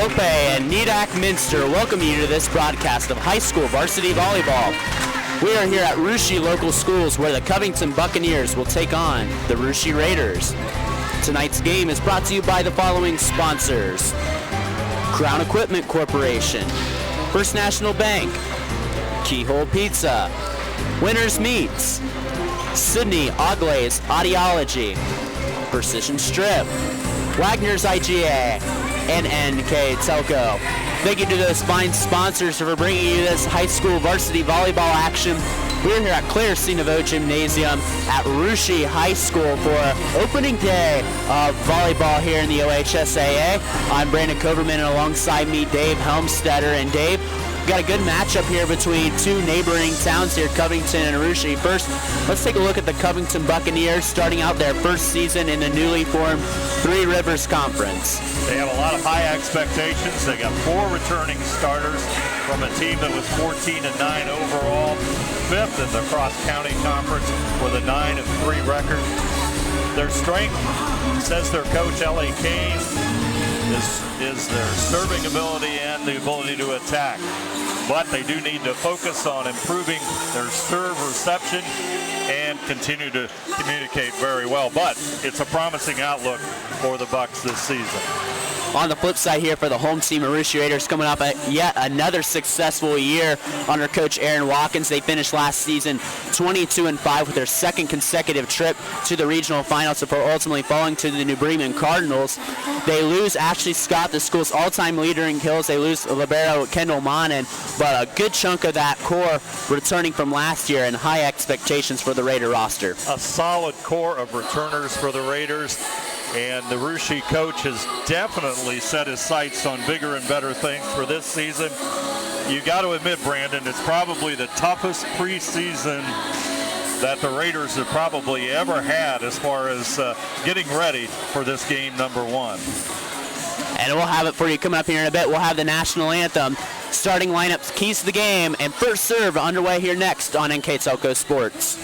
Clope and Nedak Minster welcome you to this broadcast of high school varsity volleyball. We are here at RUS Local Schools where the Covington Buccaneers will take on the RUS Raiders. Tonight's game is brought to you by the following sponsors: Crown Equipment Corporation, First National Bank, Keyhole Pizza, Winners Meats, Sydney Oglaze Audiology, Precision Strip, Wagner's IGA, and NKTelco. Thank you to those fine sponsors for bringing you this high school varsity volleyball action. We're here at Claire Cinevo Gymnasium at RUS High School for opening day of volleyball here in the OHSAA. I'm Brandon Coverman, and alongside me, Dave Helmstetter. And Dave, we've got a good matchup here between two neighboring towns here, Covington and RUS. First, let's take a look at the Covington Buccaneers starting out their first season in the newly formed Three Rivers Conference. They have a lot of high expectations. They got 4 returning starters from a team that was 14-9 overall, 5th in the cross-county conference with a 9-3 record. Their strength, says their coach, L.A. Kane, is their serving ability and the ability to attack. But they do need to focus on improving their serve reception and continue to communicate very well. But it's a promising outlook for the Bucks this season. On the flip side here for the home team, RUS Raiders coming up at yet another successful year under Coach Aaron Watkins. They finished last season 22-5 with their second consecutive trip to the regional finals before ultimately falling to the New Bremen Cardinals. They lose Ashley Scott, the school's all-time leader in kills. They lose libero Kendall Monin, but a good chunk of that core returning from last year and high expectations for the Raider roster. A solid core of returners for the Raiders. And the RUS coach has definitely set his sights on bigger and better things for this season. You got to admit, Brandon, it's probably the toughest preseason that the Raiders have probably ever had as far as getting ready for this game number 1. And we'll have it for you coming up here in a bit. We'll have the national anthem, starting lineups, keys to the game, and first serve underway here next on NKTelco Sports.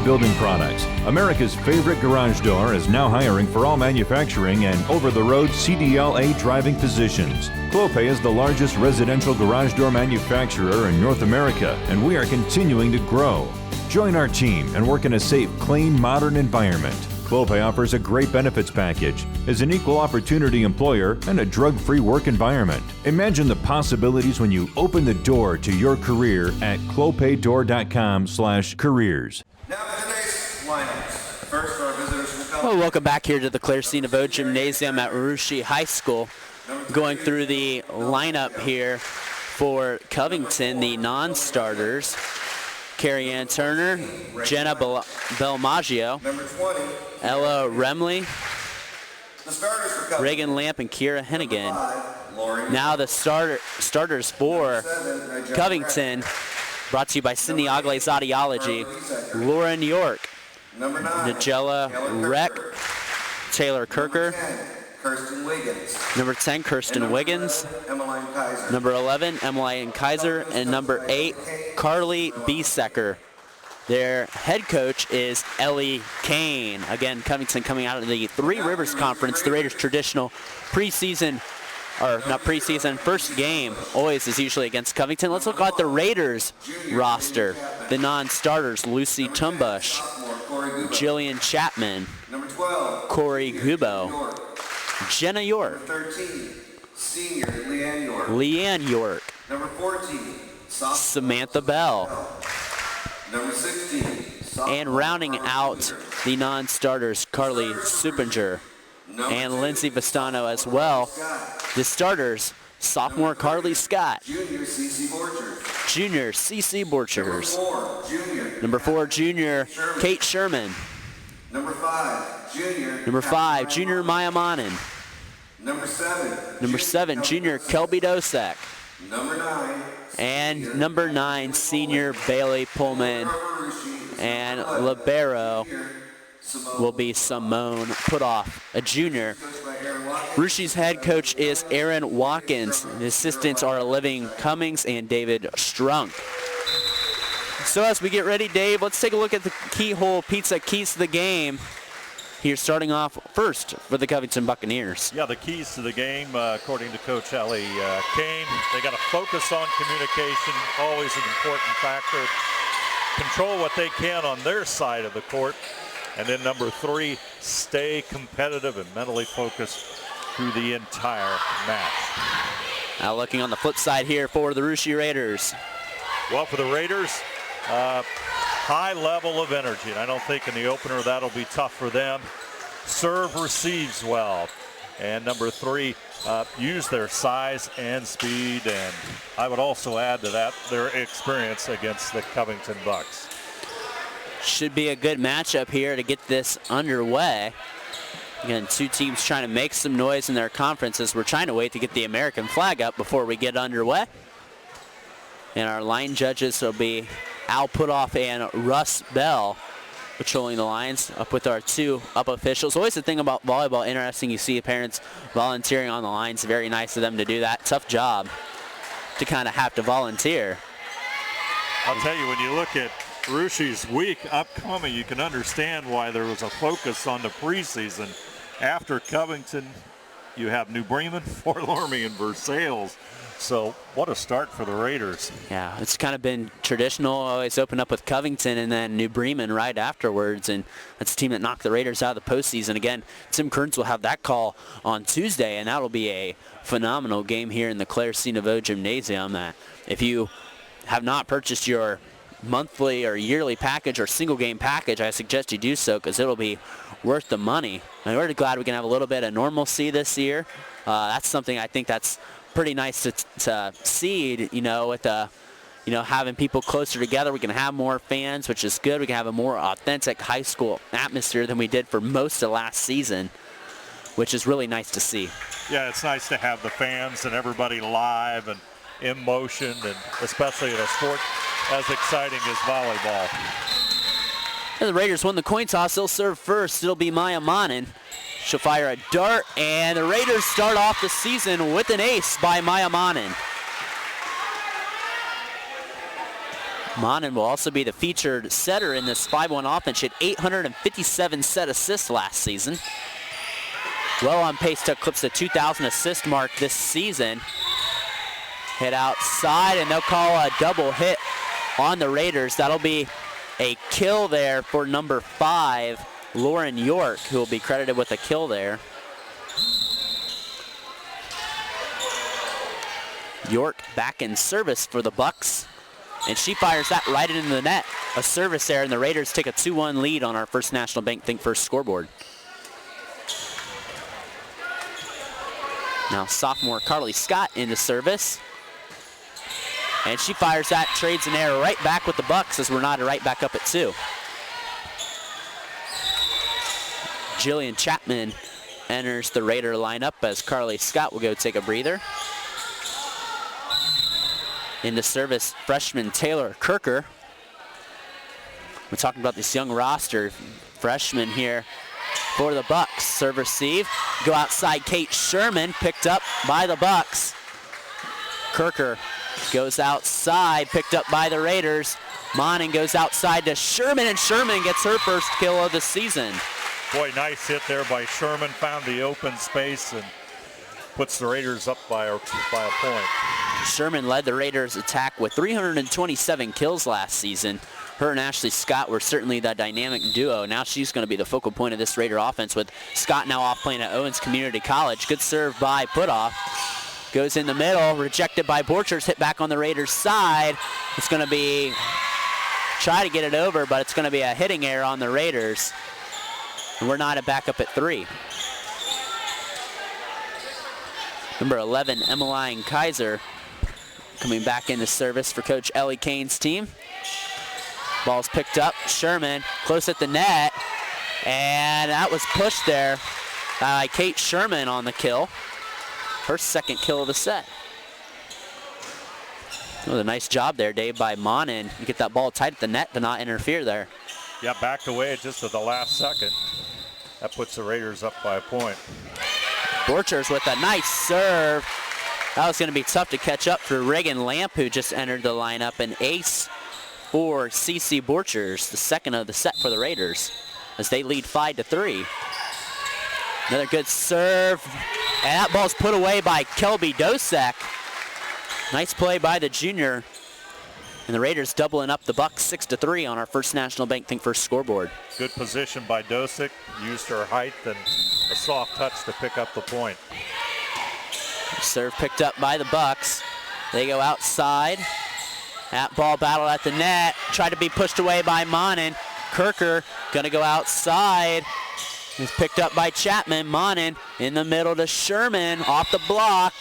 Building Products, America's favorite garage door, is now hiring for all manufacturing and over-the-road CDLA driving positions. Clope is the largest residential garage door manufacturer in North America, and we are continuing to grow. Join our team and work in a safe, clean, modern environment. Clope offers a great benefits package, is an equal opportunity employer, and a drug-free work environment. Imagine the possibilities when you open the door to your career at clopedoor.com/careers. Now for tonight's lineups. First, our visitors will come. Well, welcome back here to the Claire Cinevo Gymnasium at RUS High School. Going through the lineup here for Covington, the non-starters: Carrie Ann Turner, Jenna Belmaggio, Number 20. Ella Remley, The starters for Covington. Reagan Lamp, and Kira Hennigan. 5, Lauren. Now the starters for 7, Covington, brought to you by Sydney Oglaze Audiology: Lauren York, Number 9. Nigella Reck, Taylor Kirker. 10, Kirsten Wiggins. Number 10, Kirsten Wiggins. Emmeline Kaiser. Number 11, Emmeline Kaiser. And number 8, Carly Biesecker. Their head coach is Ellie Kane. Again, Covington coming out of the Three Rivers Conference. The Raiders' traditional preseason, or not preseason, first game always is usually against Covington. Let's look at the Raiders roster. The non-starters: Lucy Tumbush, Jillian Chapman, Number 12. Corey Gubo, York. Jenna York, Number 13. Senior Leanne York. Leanne York, Number 14. Sophomore Samantha Bell, Number 16. Sophomore and rounding out the non-starters, Carly Suppinger and Lindsay Vistano as well. The starters: sophomore Carly Scott, Junior C.C. Borchers. junior C.C. Borchers, Number 4. Junior. number 4 junior Kate Sherman, Number 5. Junior. number 5 junior Maya Monin, Number 7, junior Kelby Dosek. Number 9. And number 9, senior Bailey Pullman. And libero will be Simone Putoff, a junior. Rushi's head coach is Aaron Watkins. The assistants are Living Cummings and David Strunk. So as we get ready, Dave, let's take a look at the Keyhole Pizza keys to the game. Here starting off first for the Covington Buccaneers. Yeah, the keys to the game, according to Coach Ellie Kane, they got to focus on communication, always an important factor. Control what they can on their side of the court. And then number 3, stay competitive and mentally focused through the entire match. Now looking on the flip side here for the Rushi Raiders. Well, for the Raiders, high level of energy, and I don't think in the opener that'll be tough for them. Serve receives well, and number 3, use their size and speed, and I would also add to that their experience against the Covington Bucks. Should be a good matchup here to get this underway. Again, two teams trying to make some noise in their conferences. We're trying to wait to get the American flag up before we get underway. And our line judges will be Al Putoff and Russ Bell patrolling the lines, up with our 2 up officials. Always the thing about volleyball, interesting, you see parents volunteering on the lines. Very nice of them to do that. Tough job to kind of have to volunteer. I'll tell you, when you look at Rushi's week upcoming, you can understand why there was a focus on the preseason. After Covington, you have New Bremen, Fort Laramie, and Versailles. So what a start for the Raiders. Yeah, it's kind of been traditional. Always open up with Covington and then New Bremen right afterwards. And that's a team that knocked the Raiders out of the postseason. Again, Tim Kearns will have that call on Tuesday, and that'll be a phenomenal game here in the Claire C. Naveau Gymnasium. That if you have not purchased your monthly or yearly package or single game package, I suggest you do so because it'll be worth the money. And we're glad we can have a little bit of normalcy this year. That's something I think that's pretty nice to see, you know, with having people closer together. We can have more fans, which is good. We can have a more authentic high school atmosphere than we did for most of last season, which is really nice to see. Yeah, it's nice to have the fans and everybody live and in motion, and especially in a sport as exciting as volleyball. And the Raiders won the coin toss. They'll serve first. It'll be Maya Monin. She'll fire a dart, and the Raiders start off the season with an ace by Maya Monin. Monin will also be the featured setter in this 5-1 offense. She had 857 set assists last season. Well on pace to eclipse the 2,000 assist mark this season. Hit outside, and they'll call a double hit on the Raiders. That'll be a kill there for number 5, Lauren York, who will be credited with a kill there. York back in service for the Bucks, and she fires that right into the net. A service there, and the Raiders take a 2-1 lead on our First National Bank Think First scoreboard. Now sophomore Carly Scott into service. And she fires that, trades an error right back with the Bucks as we're not right back up at 2. Jillian Chapman enters the Raider lineup as Carly Scott will go take a breather. Into service, freshman Taylor Kirker. We're talking about this young roster. Freshman here for the Bucks. Serve receive. Go outside, Kate Sherman, picked up by the Bucks. Kirker goes outside, picked up by the Raiders. Monin goes outside to Sherman, and Sherman gets her first kill of the season. Boy, nice hit there by Sherman. Found the open space and puts the Raiders up by a point. Sherman led the Raiders' attack with 327 kills last season. Her and Ashley Scott were certainly the dynamic duo. Now she's going to be the focal point of this Raider offense, with Scott now off playing at Owens Community College. Good serve by Putoff. Goes in the middle, rejected by Borchers, hit back on the Raiders' side. It's going to be, try to get it over, but it's going to be a hitting error on the Raiders. And we're not back up at 3. Number 11, Emmeline Kaiser, coming back into service for Coach Ellie Kane's team. Ball's picked up, Sherman, close at the net, and that was pushed there by Kate Sherman on the kill. her second kill of the set. Oh, a nice job there, Dave, by Monin. You get that ball tight at the net to not interfere there. Yeah, backed away just at the last second. That puts the Raiders up by a point. Borchers with a nice serve. That was going to be tough to catch up for Reagan Lamp, who just entered the lineup. An ace for CC Borchers, the second of the set for the Raiders, as they lead 5-3. Another good serve, and that ball's put away by Kelby Dosek. Nice play by the junior. And the Raiders doubling up the Bucks 6-3 on our First National Bank Think First scoreboard. Good position by Dosek. Used her height and a soft touch to pick up the point. Serve picked up by the Bucks. They go outside. That ball battle at the net. Tried to be pushed away by Monin. Kirker gonna go outside. It's picked up by Chapman. Monin in the middle to Sherman off the block.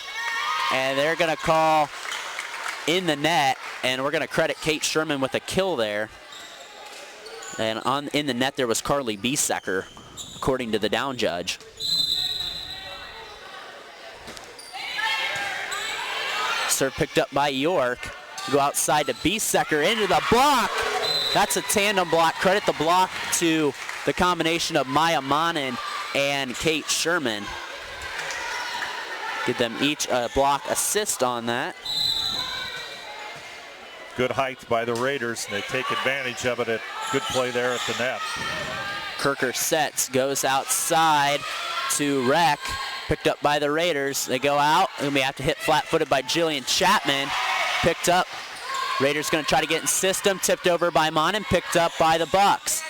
And they're gonna call in the net, and we're going to credit Kate Sherman with a kill there. And in the net there was Carly Biesecker, according to the down judge. Serve picked up by York. Go outside to Biesecker into the block. That's a tandem block. Credit the block to the combination of Maya Monin and Kate Sherman. Give them each a block assist on that. Good height by the Raiders, and they take advantage of it. Good play there at the net. Kirker sets, goes outside to Reck. Picked up by the Raiders. They go out, and we have to hit flat-footed by Jillian Chapman. Picked up. Raiders going to try to get in system. Tipped over by Monin. Picked up by the Bucks.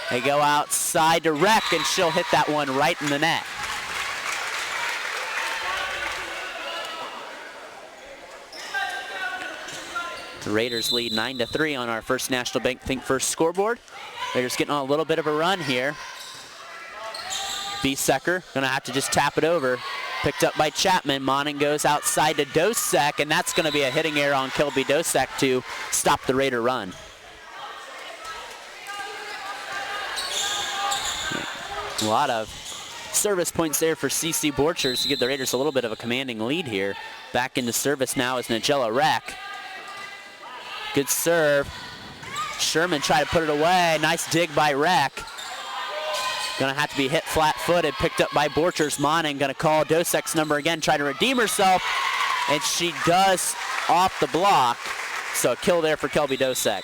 They go outside to Reck, and she'll hit that one right in the net. The Raiders lead 9-3 on our First National Bank Think First scoreboard. Raiders getting on a little bit of a run here. Biesecker gonna have to just tap it over. Picked up by Chapman. Monin goes outside to Dosek, and that's gonna be a hitting error on Kelby Dosek to stop the Raider run. A lot of service points there for CC Borchers to give the Raiders a little bit of a commanding lead here. Back into service now is Nigella Reck. Good serve. Sherman tried to put it away. Nice dig by Reck. Gonna have to be hit flat-footed. Picked up by Borchers. Monin gonna call Dosek's number again, try to redeem herself. And she does off the block. So a kill there for Kelby Dosek.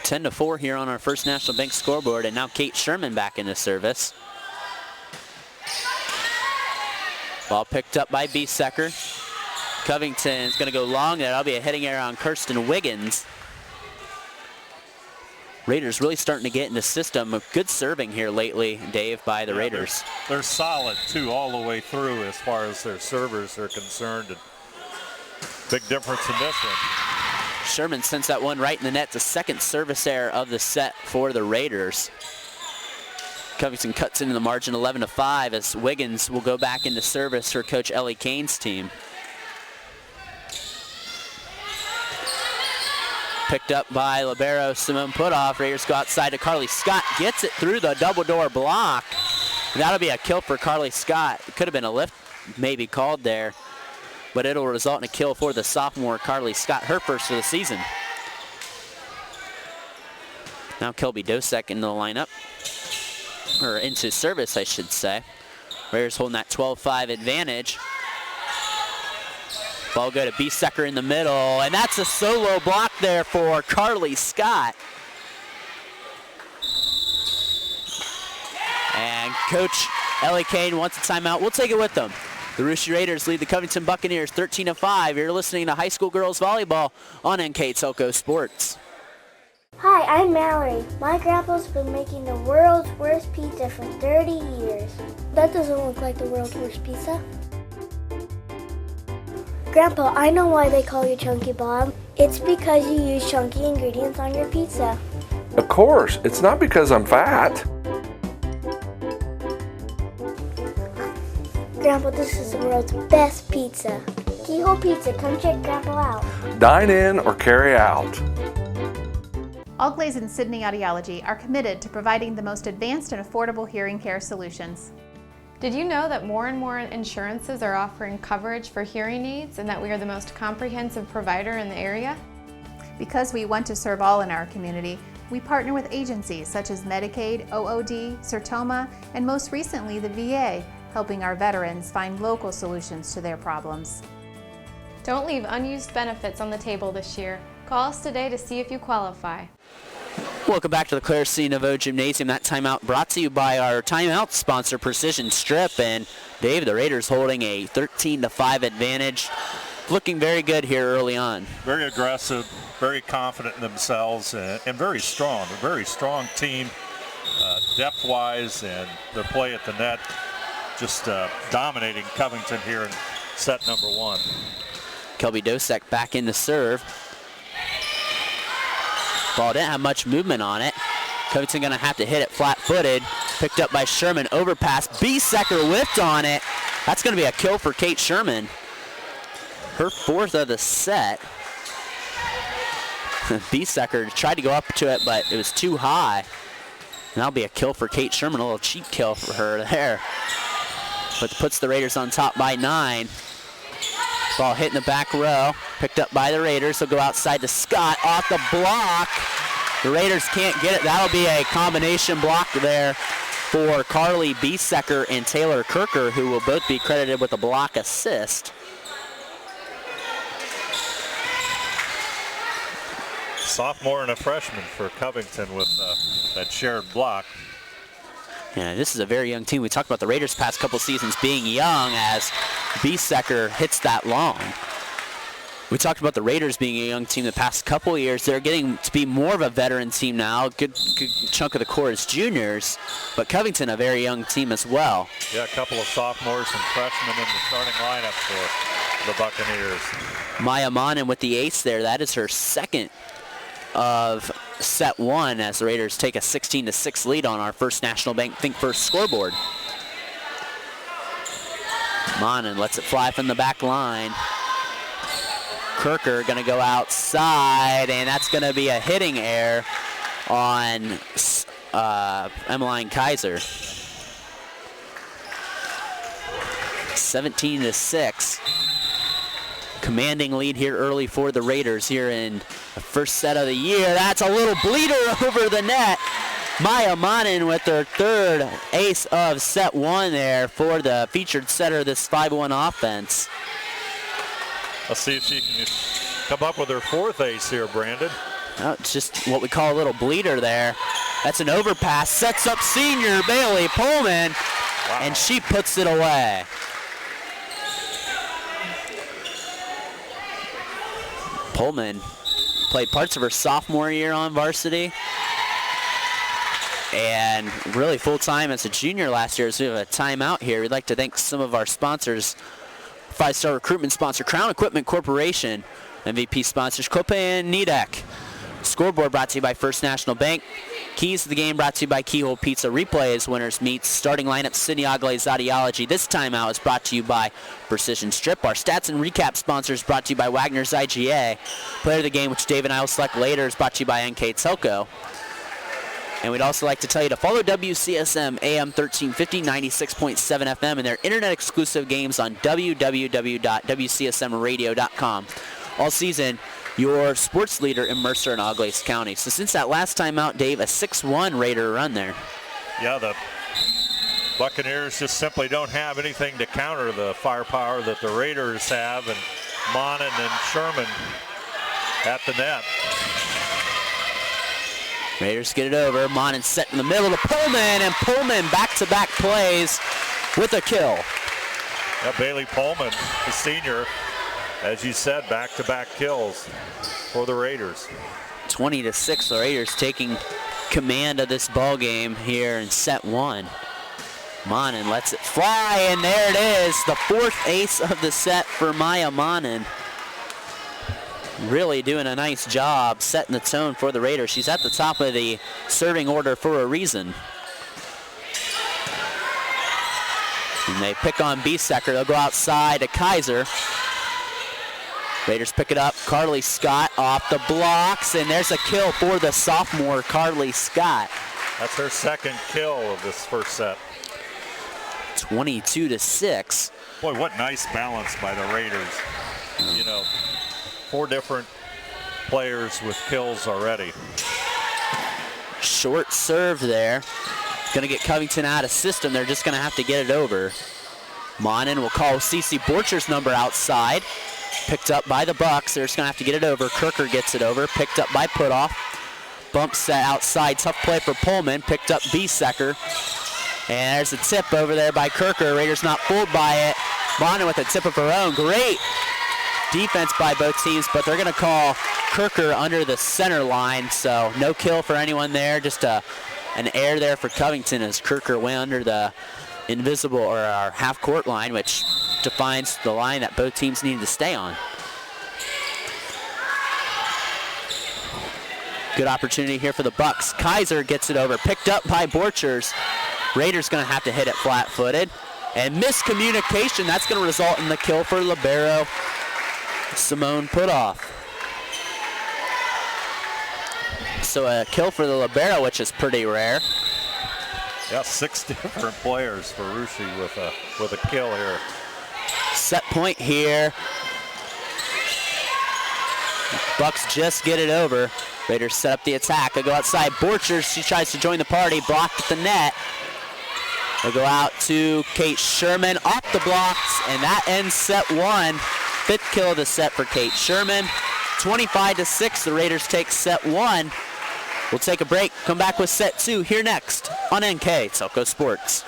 (10-4) here on our First National Bank scoreboard, and now Kate Sherman back into service. Ball picked up by Biesecker. Covington is going to go long. That'll be a hitting error on Kirsten Wiggins. Raiders really starting to get in the system. Good serving here lately, Dave, by the Raiders. They're solid, too, all the way through as far as their servers are concerned. And big difference in this one. Sherman sends that one right in the net. It's the second service error of the set for the Raiders. Covington cuts into the margin 11-5 as Wiggins will go back into service for Coach Ellie Kane's team. Picked up by libero Simone Putoff. Raiders go outside to Carly Scott. Gets it through the double door block. That'll be a kill for Carly Scott. It could have been a lift maybe called there, but it'll result in a kill for the sophomore Carly Scott, her first of the season. Now Kelby Dosek in the lineup. Or into service, I should say. Raiders holding that 12-5 advantage. Ball go to Biesecker in the middle, and that's a solo block there for Carly Scott. And Coach Ellie Kane wants a timeout. We'll take it with them. The Russia Raiders lead the Covington Buccaneers 13-5. You're listening to high school girls volleyball on NKTelco Sports. Hi, I'm Mallory. My grandpa's been making the world's worst pizza for 30 years. That doesn't look like the world's worst pizza. Grandpa, I know why they call you Chunky Bob. It's because you use chunky ingredients on your pizza. Of course, it's not because I'm fat. Grandpa, this is the world's best pizza. Keyhole Pizza, come check Grandpa out. Dine in or carry out. Allglaze and Sydney Audiology are committed to providing the most advanced and affordable hearing care solutions. Did you know that more and more insurances are offering coverage for hearing aids and that we are the most comprehensive provider in the area? Because we want to serve all in our community, we partner with agencies such as Medicaid, OOD, Sertoma, and most recently the VA, helping our veterans find local solutions to their problems. Don't leave unused benefits on the table this year. Call us today to see if you qualify. Welcome back to the Claire C. Naveau Gymnasium. That timeout brought to you by our timeout sponsor, Precision Strip. And Dave, the Raiders holding a 13-5 advantage. Looking very good here early on. Very aggressive, very confident in themselves, and very strong. A very strong team, depth-wise, and their play at the net just dominating Covington here in set number 1. Kelby Dosek back in the serve. Ball didn't have much movement on it. Covington going to have to hit it flat-footed. Picked up by Sherman. Overpass. Biesecker whipped on it. That's going to be a kill for Kate Sherman. Her 4th of the set. Biesecker tried to go up to it, but it was too high. And that'll be a kill for Kate Sherman. A little cheap kill for her there. But puts the Raiders on top by 9. Ball hit in the back row, picked up by the Raiders. They'll go outside to Scott, off the block. The Raiders can't get it. That'll be a combination block there for Carly Biesecker and Taylor Kirker, who will both be credited with a block assist. Sophomore and a freshman for Covington with that shared block. Yeah, this is a very young team. We talked about the Raiders past couple seasons being young as Biesecker hits that long. We talked about the Raiders being a young team the past couple years. They're getting to be more of a veteran team now. Good chunk of the core is juniors, but Covington a very young team as well. Yeah, a couple of sophomores and freshmen in the starting lineup for the Buccaneers. Maya Monin with the ace there. That is her 2nd of set 1 as the Raiders take a 16-6 lead on our First National Bank Think First scoreboard. Monin lets it fly from the back line. Kirker going to go outside, and that's going to be a hitting error on Emmeline Kaiser. 17-6. Commanding lead here early for the Raiders here in the first set of the year. That's a little bleeder over the net. Maya Monin with her 3rd ace of set 1 there for the featured setter of this 5-1 offense. Let's see if she can come up with her 4th ace here, Brandon. Oh, it's just what we call a little bleeder there. That's an overpass. Sets up senior Bailey Pullman, wow. And she puts it away. Pullman played parts of her sophomore year on varsity and really full-time as a junior last year. So we have a timeout here. We'd like to thank some of our sponsors. 5-star recruitment sponsor, Crown Equipment Corporation. MVP sponsors, Cope and Nidec. Scoreboard brought to you by First National Bank. Keys to the game brought to you by Keyhole Pizza. Replays, winners meets, starting lineup, Sydney Audiology Audiology. This timeout is brought to you by Precision Strip. Our stats and recap sponsors brought to you by Wagner's IGA. Player of the game, which Dave and I will select later, is brought to you by NKTelco. And we'd also like to tell you to follow WCSM AM 1350 96.7 FM and their internet-exclusive games on www.wcsmradio.com. All season, your sports leader in Mercer and Auglaize County. So since that last time out, Dave, a 6-1 Raider run there. Yeah, the Buccaneers just simply don't have anything to counter the firepower that the Raiders have, and Monin and Sherman at the net. Raiders get it over. Monin set in the middle to Pullman, and Pullman back-to-back plays with a kill. Yeah, Bailey Pullman, the senior, as you said, back-to-back kills for the Raiders. 20-6, the Raiders taking command of this ball game here in set 1. Monin lets it fly, and there it is, the 4th ace of the set for Maya Monin. Really doing a nice job setting the tone for the Raiders. She's at the top of the serving order for a reason. And they pick on Biesecker. They'll go outside to Kaiser. Raiders pick it up. Carly Scott off the blocks, and there's a kill for the sophomore Carly Scott. That's her second kill of this first set. 22-6. Boy, what nice balance by the Raiders. You know, 4 different players with kills already. Short serve there. Going to get Covington out of system. They're just going to have to get it over. Monin will call Cece Borcher's number outside. Picked up by the Bucks. They're just going to have to get it over. Kirker gets it over. Picked up by Putoff. Bump set outside. Tough play for Pullman. Picked up Biesecker. And there's a tip over there by Kirker. Raiders not fooled by it. Monin with a tip of her own. Great defense by both teams, but they're going to call Kirker under the center line. So no kill for anyone there. Just an error there for Covington as Kirker went under the invisible or our half-court line, which defines the line that both teams need to stay on. Good opportunity here for the Bucks. Kaiser gets it over, picked up by Borchers. Raiders going to have to hit it flat-footed. And miscommunication, that's going to result in the kill for libero Simone Putoff. So a kill for the libero, which is pretty rare. Yeah, 6 different players for Rushi with a kill here. Set point here. Bucks just get it over. Raiders set up the attack. They go outside. Borchers, she tries to join the party, blocked at the net. They go out to Kate Sherman, off the blocks, and that ends set 1. 5th kill of the set for Kate Sherman. 25-6, the Raiders take set 1. We'll take a break, come back with set 2 here next on NKTelco Sports.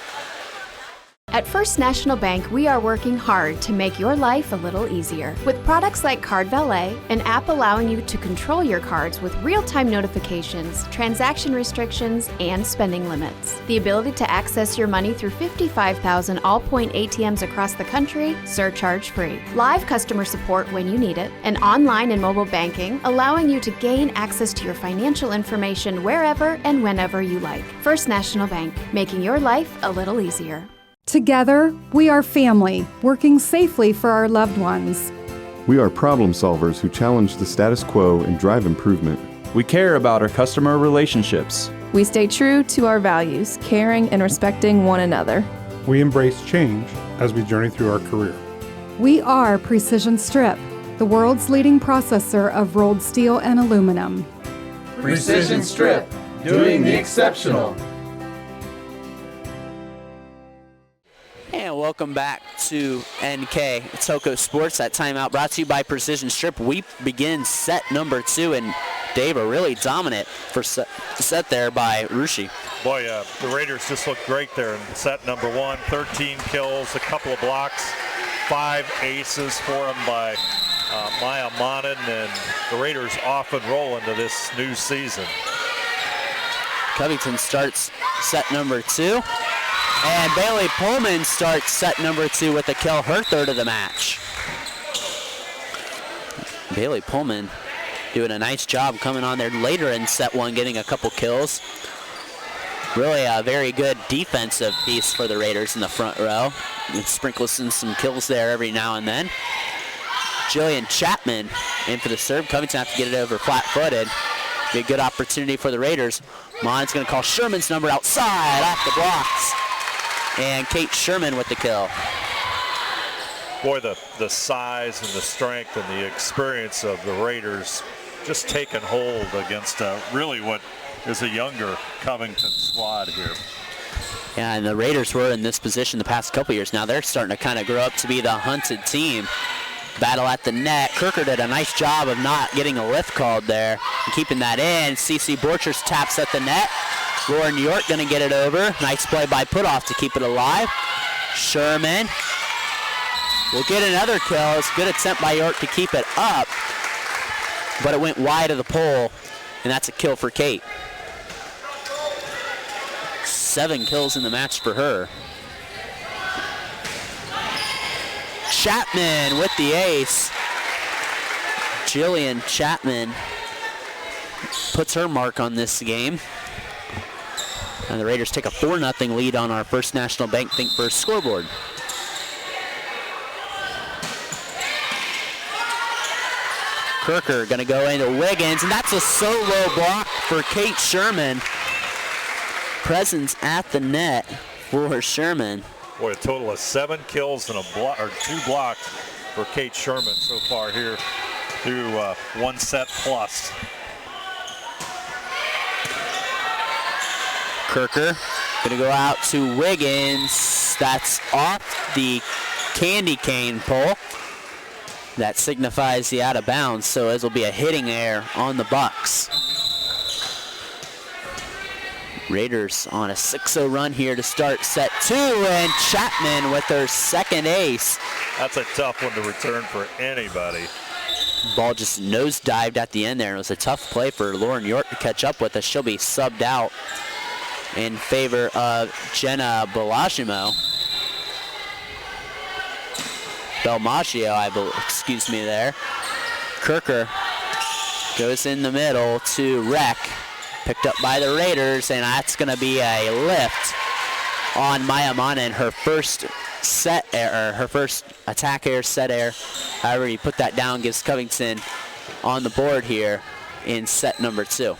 At First National Bank, we are working hard to make your life a little easier. With products like Card Valet, an app allowing you to control your cards with real-time notifications, transaction restrictions, and spending limits. The ability to access your money through 55,000 all-point ATMs across the country, surcharge-free. Live customer support when you need it, and online and mobile banking, allowing you to gain access to your financial information wherever and whenever you like. First National Bank, making your life a little easier. Together, we are family, working safely for our loved ones. We are problem solvers who challenge the status quo and drive improvement. We care about our customer relationships. We stay true to our values, caring and respecting one another. We embrace change as we journey through our career. We are Precision Strip, the world's leading processor of rolled steel and aluminum. Precision Strip, doing the exceptional. And welcome back to NKTelco Sports. That timeout brought to you by Precision Strip. We begin set number 2, and Dave, a really dominant first set there by Rushi. Boy, the Raiders just looked great there in set number 1. 13 kills, a couple of blocks, 5 aces for them by Maya Monin, and the Raiders off and roll into this new season. Covington starts set number 2. And Bailey Pullman starts set number 2 with a kill, her 3rd of the match. Bailey Pullman doing a nice job coming on there later in set 1, getting a couple kills. Really a very good defensive piece for the Raiders in the front row. And sprinkles in some kills there every now and then. Jillian Chapman in for the serve. Covington have to get it over flat-footed. Be a good opportunity for the Raiders. Mon's going to call Sherman's number outside off the blocks. And Kate Sherman with the kill. Boy, the size and the strength and the experience of the Raiders just taking hold against really what is a younger Covington squad here. Yeah, and the Raiders were in this position the past couple years. Now they're starting to kind of grow up to be the hunted team. Battle at the net. Kirker did a nice job of not getting a lift called there and keeping that in. Cece Borchers taps at the net. Lauren York going to get it over. Nice play by Putoff to keep it alive. Sherman will get another kill. It's a good attempt by York to keep it up, but it went wide of the pole, and that's a kill for Kate. 7 kills in the match for her. Chapman with the ace. Jillian Chapman puts her mark on this game. And the Raiders take a 4-0 lead on our First National Bank Think First scoreboard. Kirker going to go into Wiggins, and that's a solo block for Kate Sherman. Presence at the net for Sherman. Boy, a total of 7 kills and 2 blocks for Kate Sherman so far here through 1 set plus. Kirker going to go out to Wiggins. That's off the candy cane pole. That signifies the out of bounds, so this will be a hitting error on the Bucks. Raiders on a 6-0 run here to start set 2, and Chapman with her second ace. That's a tough one to return for anybody. Ball just nosedived at the end there, and it was a tough play for Lauren York to catch up with us. She'll be subbed out in favor of Jenna Belmaggio, I believe, excuse me there. Kirker goes in the middle to Rec. Picked up by the Raiders, and that's going to be a lift on Maya Manan, her first set error, her first attack error, set error. However you put that down gives Covington on the board here in set number 2.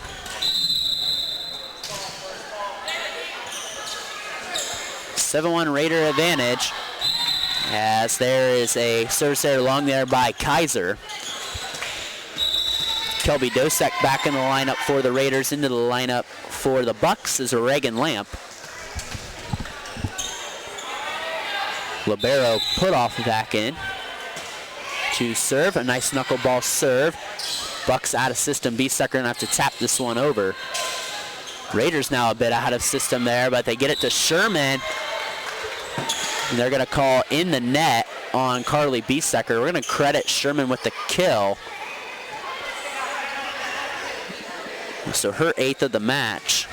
(7-1) Raider advantage, as there is a service error along there by Kaiser. Kelby Dosek back in the lineup for the Raiders. Into the lineup for the Bucks is Reagan Lamp. Libero put off back in to serve. A nice knuckleball serve. Bucks out of system. B-Sucker gonna have to tap this one over. Raiders now a bit out of system there, but they get it to Sherman. And they're gonna call in the net on Carly B-Sucker. We're gonna credit Sherman with the kill. So her 8th of the match.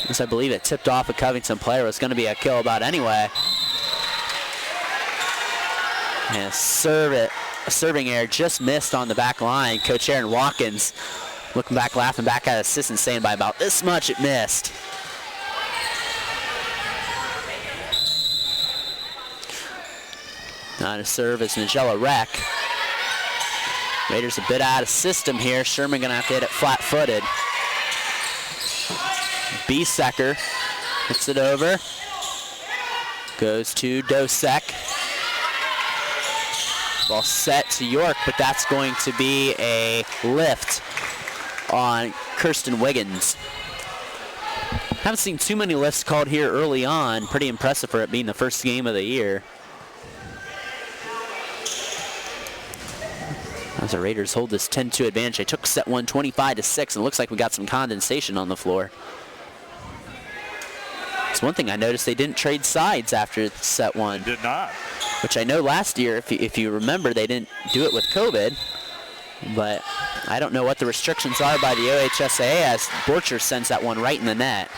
As I believe it tipped off a Covington player. It was going to be a kill about anyway. And a serving error just missed on the back line. Coach Aaron Watkins looking back, laughing back at assistant, saying by about this much it missed. Now to serve is Nigella Rec. Raiders a bit out of system here. Sherman gonna have to hit it flat-footed. B-Secker hits it over. Goes to Dosek. Ball set to York, but that's going to be a lift on Kirsten Wiggins. Haven't seen too many lifts called here early on. Pretty impressive for it being the first game of the year. As the Raiders hold this 10-2 advantage. They took set 1 25-6, and it looks like we got some condensation on the floor. It's one thing I noticed, they didn't trade sides after set 1. They did not. Which I know last year, if you remember, they didn't do it with COVID. But I don't know what the restrictions are by the OHSAA, as Borcher sends that one right in the net.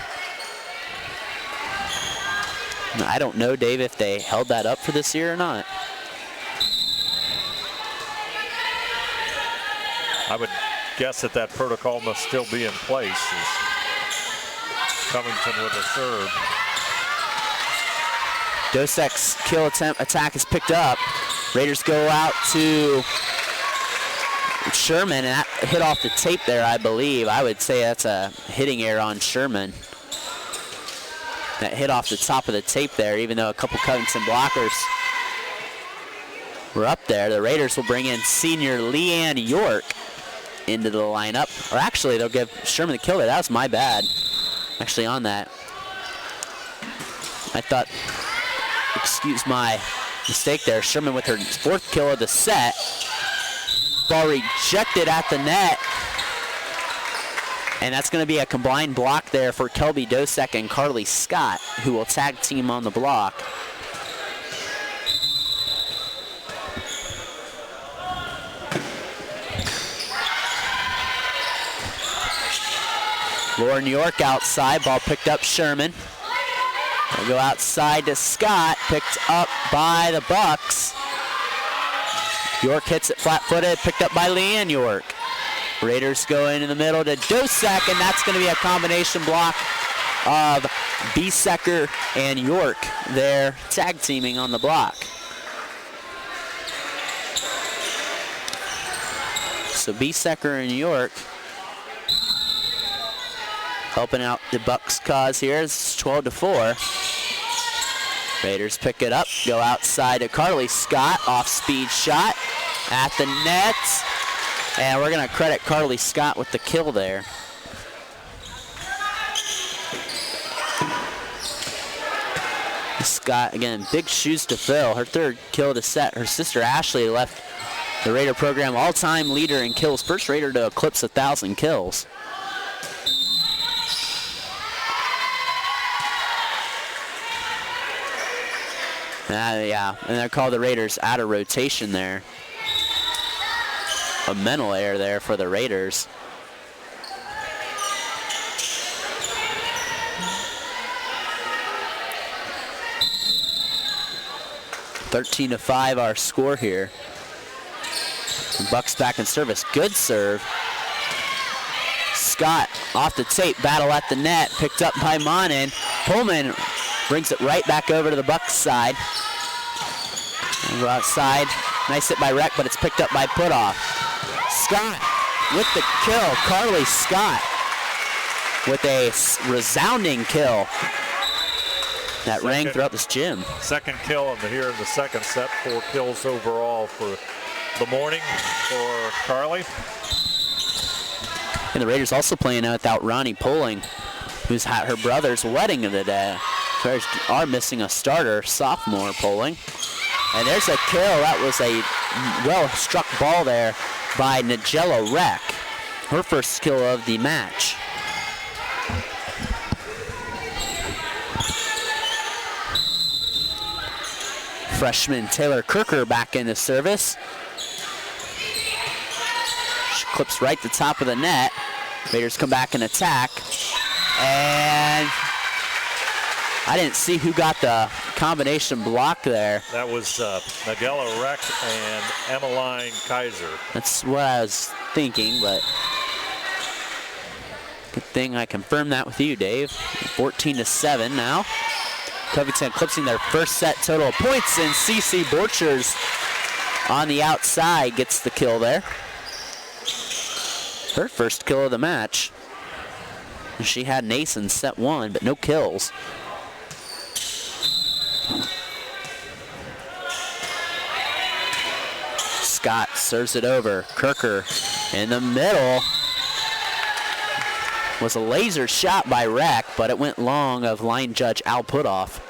I don't know, Dave, if they held that up for this year or not. I would guess that protocol must still be in place. Covington with a serve. Dosek's kill attack is picked up. Raiders go out to Sherman, and that hit off the tape there, I believe. I would say that's a hitting error on Sherman. That hit off the top of the tape there, even though a couple Covington blockers were up there. The Raiders will bring in senior Leanne York into the lineup. Or actually, they'll give Sherman the kill there. That was my bad. Actually on that. I thought, excuse my mistake there. Sherman with her 4th kill of the set. Ball rejected at the net. And that's going to be a combined block there for Kelby Dosek and Carly Scott, who will tag team on the block. Lauren York outside, ball picked up Sherman. They'll go outside to Scott, picked up by the Bucks. York hits it flat-footed, picked up by Leanne York. Raiders go in the middle to Dosek, and that's going to be a combination block of B-Secker and York. They're tag teaming on the block. So Besecker and York helping out the Bucks cause here. It's 12-4. Raiders pick it up, go outside to Carly Scott, off-speed shot at the net. And we're going to credit Carly Scott with the kill there. Scott, again, big shoes to fill. Her third kill to set. Her sister Ashley left the Raider program all-time leader in kills. First Raider to eclipse 1,000 kills. Yeah, and they call the Raiders out of rotation there. A mental error there for the Raiders. (13-5) our score here. Bucks back in service. Good serve. Scott off the tape, battle at the net, picked up by Monin. Pullman brings it right back over to the Bucks side. And go outside. Nice hit by Reck, but it's picked up by Putoff. Scott with the kill. Carly Scott with a resounding kill that rang throughout this gym. Second kill here in the second set. 4 kills overall for the morning for Carly. And the Raiders also playing without Ronnie Poling, who's had her brother's wedding of the day. Raiders are missing a starter, sophomore Poling. And there's a kill. That was a well-struck ball there by Nigella Reck. Her first kill of the match. Freshman Taylor Kirker back into service. She clips right to the top of the net. Raiders come back and attack. And I didn't see who got the combination block there. That was Nigella Reck and Emmeline Kaiser. That's what I was thinking, but good thing I confirmed that with you, Dave. 14-7 now. Covington eclipsing their first set total of points, and CC Borchers on the outside gets the kill there. Her first kill of the match. She had an ace in set 1, but no kills. Scott serves it over. Kirker in the middle. Was a laser shot by Reck, but it went long of line judge Al Putoff.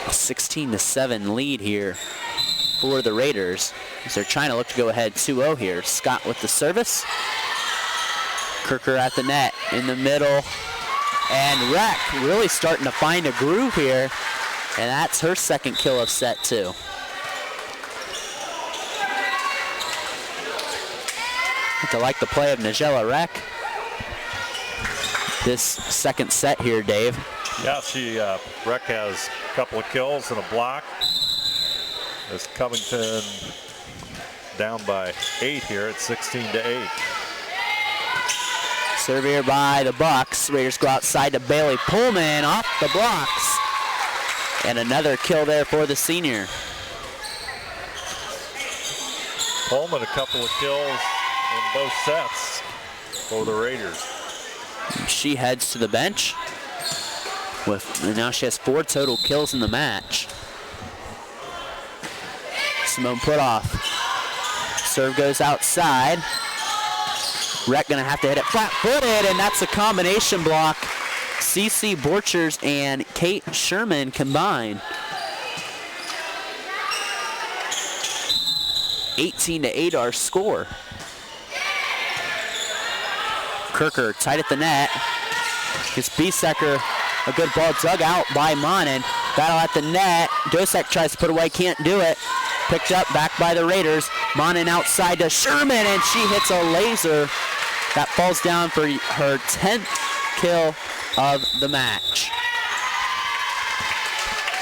A 16-7 lead here for the Raiders as they're trying to look to go ahead 2-0 here. Scott with the service. Kirker at the net in the middle. And Reck really starting to find a groove here. And that's her second kill of set 2. I like the play of Nigella Reck. This second set here, Dave. Yeah, Reck has a couple of kills and a block. As Covington down by 8 here at 16-8. Serve here by the Bucks. Raiders go outside to Bailey Pullman off the blocks. And another kill there for the senior. Pullman a couple of kills in both sets for the Raiders. She heads to the bench. Now she has 4 total kills in the match. Simone Putoff. Serve goes outside. Reck gonna have to hit it flat-footed, and that's a combination block. CC Borchers and Kate Sherman combined. 18-8 our score. Kirker tight at the net. Gets Besecker. A good ball dug out by Monin. Battle at the net. Dosek tries to put away, can't do it. Picked up back by the Raiders. Monin outside to Sherman, and she hits a laser. That falls down for her 10th kill of the match.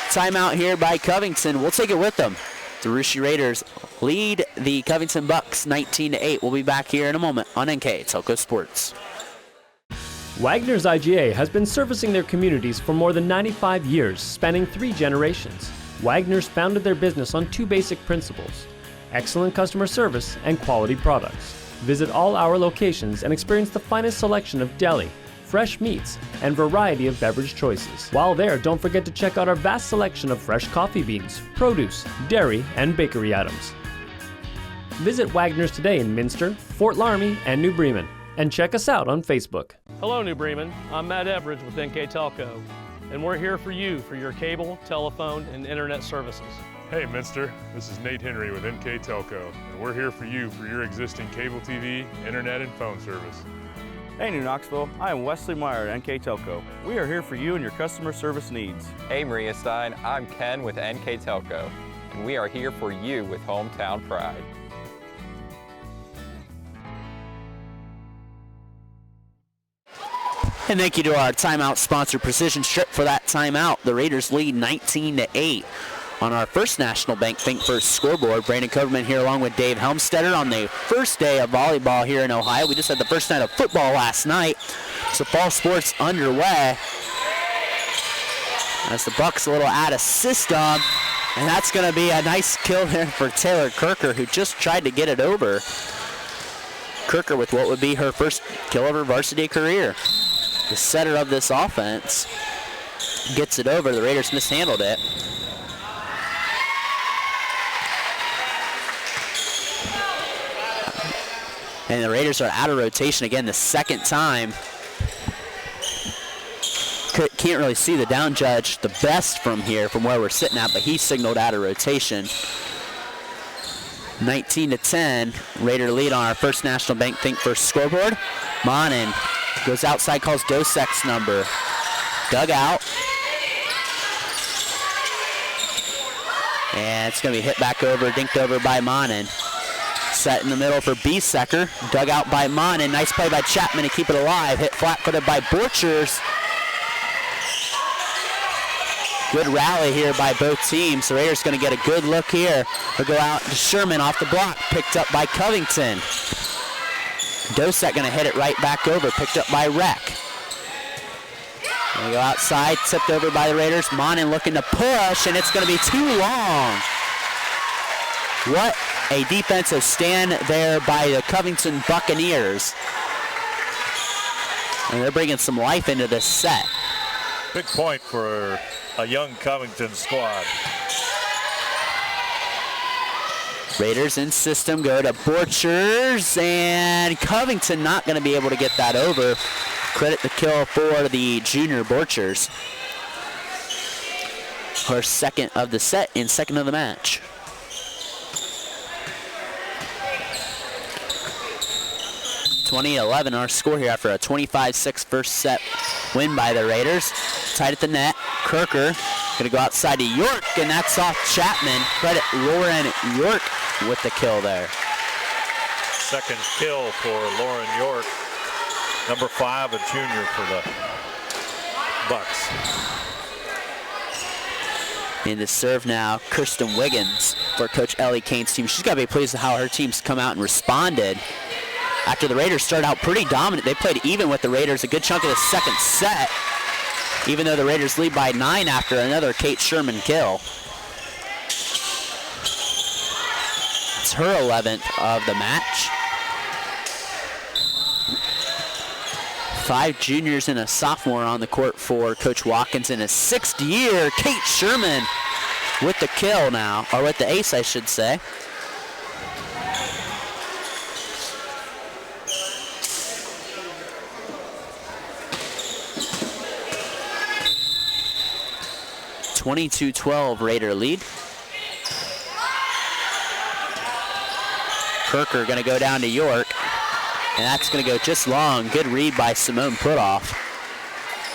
Timeout here by Covington. We'll take it with them. The Russia Raiders lead the Covington Bucks 19-8. We'll be back here in a moment on NKTelco Sports. Wagner's IGA has been servicing their communities for more than 95 years, spanning 3 generations. Wagner's founded their business on two basic principles: excellent customer service and quality products. Visit all our locations and experience the finest selection of deli, fresh meats, and variety of beverage choices. While there, don't forget to check out our vast selection of fresh coffee beans, produce, dairy, and bakery items. Visit Wagner's today in Minster, Fort Laramie, and New Bremen, and check us out on Facebook. Hello, New Bremen. I'm Matt Everidge with NKTelco, and we're here for you for your cable, telephone, and internet services. Hey, Minster. This is Nate Henry with NKTelco, and we're here for you for your existing cable TV, internet, and phone service. Hey, New Knoxville. I am Wesley Meyer at NKTelco. We are here for you and your customer service needs. Hey, Maria Stein. I'm Ken with NKTelco, and we are here for you with hometown pride. And thank you to our timeout sponsor, Precision Strip, for that timeout. The Raiders lead 19-8 on our First National Bank Think First scoreboard. Brandon Coverman here along with Dave Helmstetter on the first day of volleyball here in Ohio. We just had the first night of football last night, so fall sports underway. As the Bucks a little out of system, and that's going to be a nice kill there for Taylor Kirker, who just tried to get it over. Kirker with what would be her first kill of her varsity career. The setter of this offense gets it over. The Raiders mishandled it. And the Raiders are out of rotation again the second time. Can't really see the down judge the best from here, from where we're sitting at, but he signaled out of rotation. 19-10, Raider lead on our First National Bank Think First scoreboard. Monin goes outside, calls Dosek's number. Dug out. And it's going to be hit back over, dinked over by Monin. Set in the middle for Biesecker. Dug out by Monin. Nice play by Chapman to keep it alive. Hit flat-footed by Borchers. Good rally here by both teams. The Raiders going to get a good look here. They'll go out to Sherman off the block. Picked up by Covington. Dosek going to hit it right back over. Picked up by Reck. They go outside. Tipped over by the Raiders. Monin looking to push, and it's going to be too long. What a defensive stand there by the Covington Buccaneers. And they're bringing some life into this set. Big point for a young Covington squad. Raiders in system go to Borchers, and Covington not going to be able to get that over. Credit the kill for the junior Borchers. Her second of the set and second of the match. (20-11) our score here after a 25-6 first set win by the Raiders. Tied at the net. Kirker going to go outside to York, and that's off Chapman. Credit Lauren York with the kill there. Second kill for Lauren York. Number 5, a junior for the Bucks. In the serve now, Kirsten Wiggins for Coach Ellie Kane's team. She's got to be pleased with how her team's come out and responded. After the Raiders started out pretty dominant, they played even with the Raiders a good chunk of the second set, even though the Raiders lead by 9 after another Kate Sherman kill. It's her 11th of the match. 5 juniors and a sophomore on the court for Coach Watkins in his 6th year. Kate Sherman with the kill now, or with the ace, I should say. (22-12) Raider lead. Kirker going to go down to York, and that's going to go just long. Good read by Simone Putoff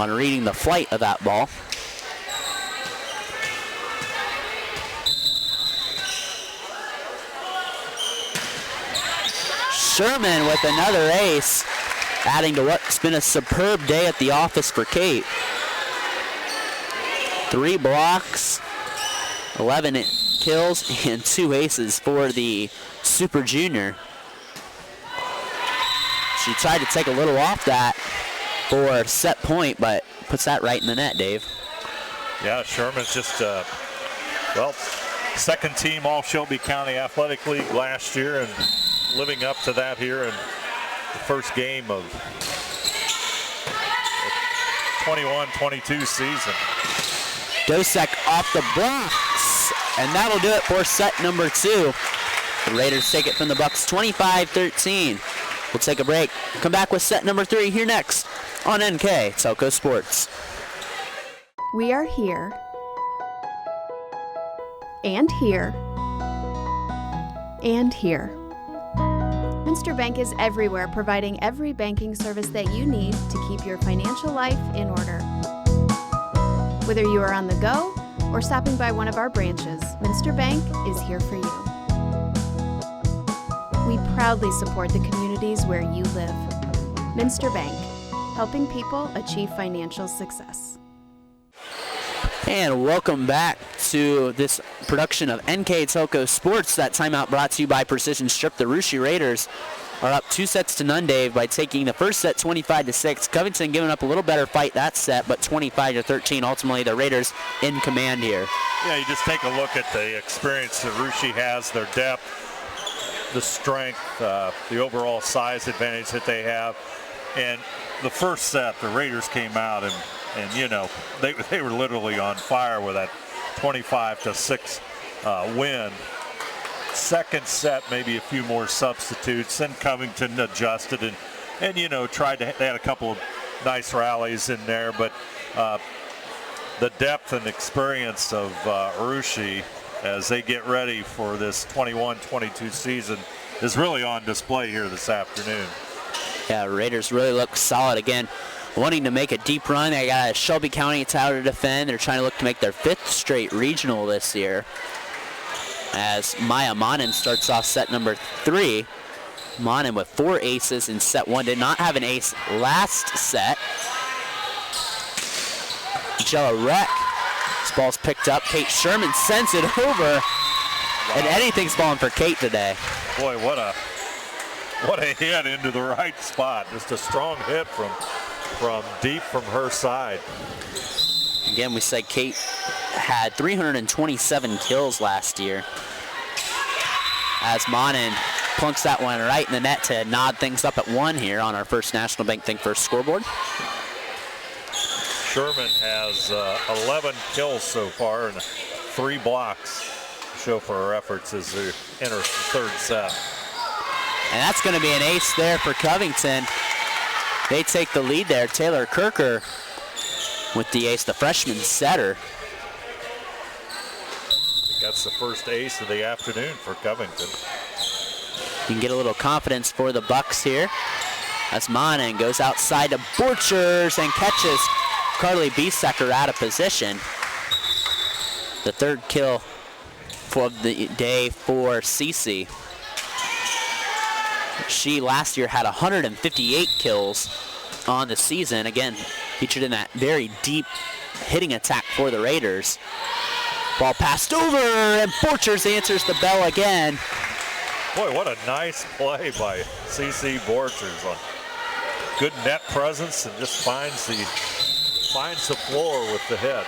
on reading the flight of that ball. Sherman with another ace, adding to what's been a superb day at the office for Kate. 3 blocks, 11 kills, and 2 aces for the Super Junior. She tried to take a little off that for set point, but puts that right in the net, Dave. Yeah, Sherman's just Well, second team All-Shelby County Athletic League last year and living up to that here in the first game of the 21-22 season. Dosek off the blocks, and that'll do it for set number 2. The Raiders take it from the Bucks 25-13. We'll take a break. Come back with set number 3 here next on NKTelco Sports. We are here, and here, and here. Minster Bank is everywhere, providing every banking service that you need to keep your financial life in order. Whether you are on the go or stopping by one of our branches, Minster Bank is here for you. We proudly support the communities where you live. Minster Bank, helping people achieve financial success. And welcome back to this production of NKTelco Sports. That timeout brought to you by Precision Strip. The Russia Raiders are up 2-0, Dave, by taking the first set 25-6. Covington giving up a little better fight that set, but 25-13. Ultimately, the Raiders in command here. Yeah, you just take a look at the experience that Russia has, their depth, the strength, the overall size advantage that they have. And the first set, the Raiders came out and you know, they were literally on fire with that 25-6 win. Second set, maybe a few more substitutes, then Covington adjusted and you know, they had a couple of nice rallies in there, but the depth and experience of Russia as they get ready for this 21-22 season is really on display here this afternoon. Yeah, Raiders really look solid again. Wanting to make a deep run. They got a Shelby County title to defend. They're trying to look to make their 5th straight regional this year. As Maya Monin starts off set number 3. Monin with 4 aces in set 1. Did not have an ace last set. Jella Reck. This ball's picked up. Kate Sherman sends it over. Wow. And anything's falling for Kate today. Boy, what a hit into the right spot. Just a strong hit from deep from her side. Again, we said Kate had 327 kills last year. As Monin plunks that one right in the net to nod things up at 1 here on our first National Bank Think First scoreboard. Sherman has 11 kills so far and 3 blocks to show for her efforts as they enter the 3rd set. And that's going to be an ace there for Covington. They take the lead there. Taylor Kirker with the ace, the freshman setter. That's the first ace of the afternoon for Covington. You can get a little confidence for the Bucks here. As Monin goes outside to Borchers and catches Carly Biesecker out of position. The 3rd kill for the day for Cece. She last year had 158 kills on the season. Again, featured in that very deep hitting attack for the Raiders. Ball passed over, and Borchers answers the bell again. Boy, what a nice play by CC Borchers. On good net presence and just finds the floor with the hit.